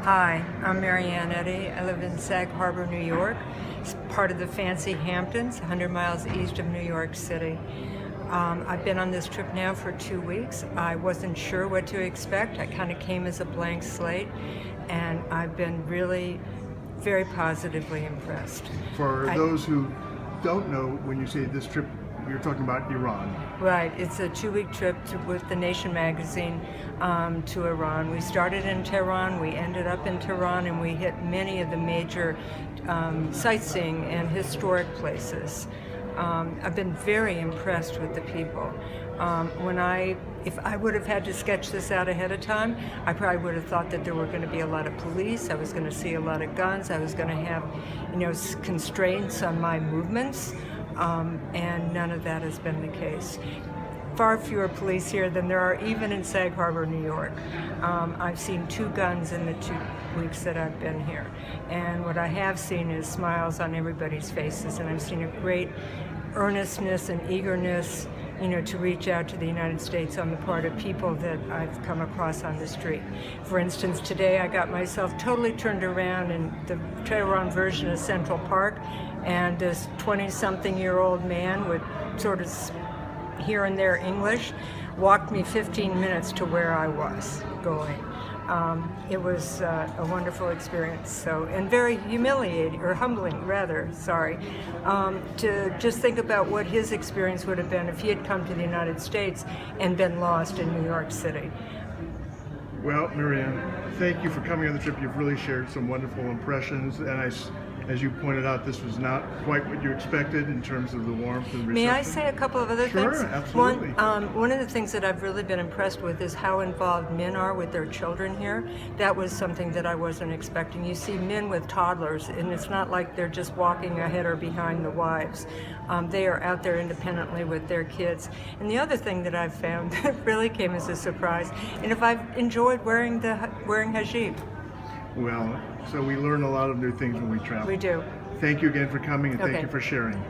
Hi, I'm Ann Eddy. I live in Sag Harbor, New York. It's part of the fancy Hamptons, 100 miles east of New York City. I've been on this trip now for 2 weeks. I wasn't sure what to expect. I kind of came as a blank slate, and I've been really very positively impressed. For those who don't know, when you say this trip, you're talking about Iran. Right, it's a 2-week trip with The Nation magazine to Iran. We started in Tehran, we ended up in Tehran, and we hit many of the major sightseeing and historic places. I've been very impressed with the people. If I would have had to sketch this out ahead of time, I probably would have thought that there were going to be a lot of police. I was going to see a lot of guns. I was going to have, constraints on my movements, and none of that has been the case. Far fewer police here than there are even in Sag Harbor, New York. I've seen 2 guns in the 2 weeks that I've been here. And what I have seen is smiles on everybody's faces, and I've seen a great earnestness and eagerness, to reach out to the United States on the part of people that I've come across on the street. For instance, today I got myself totally turned around in the Tehran version of Central Park, and this 20-something-year-old man with sort of here and there English walked me 15 minutes to where I was going. It was a wonderful experience, and very humiliating, or humbling rather, to just think about what his experience would have been if he had come to the United States and been lost in New York City. Well, Marianne, thank you for coming on the trip. You've really shared some wonderful impressions, and as you pointed out, this was not quite what you expected in terms of the warmth and reception. May I say a couple of other things? Sure, absolutely. One of the things that I've really been impressed with is how involved men are with their children here. That was something that I wasn't expecting. You see men with toddlers, and it's not like they're just walking ahead or behind the wives. They are out there independently with their kids. And the other thing that I've found that really came as a surprise, and if I've enjoyed wearing hijab. Well, so we learn a lot of new things when we travel. We do. Thank you again for coming, and Okay. thank you for sharing.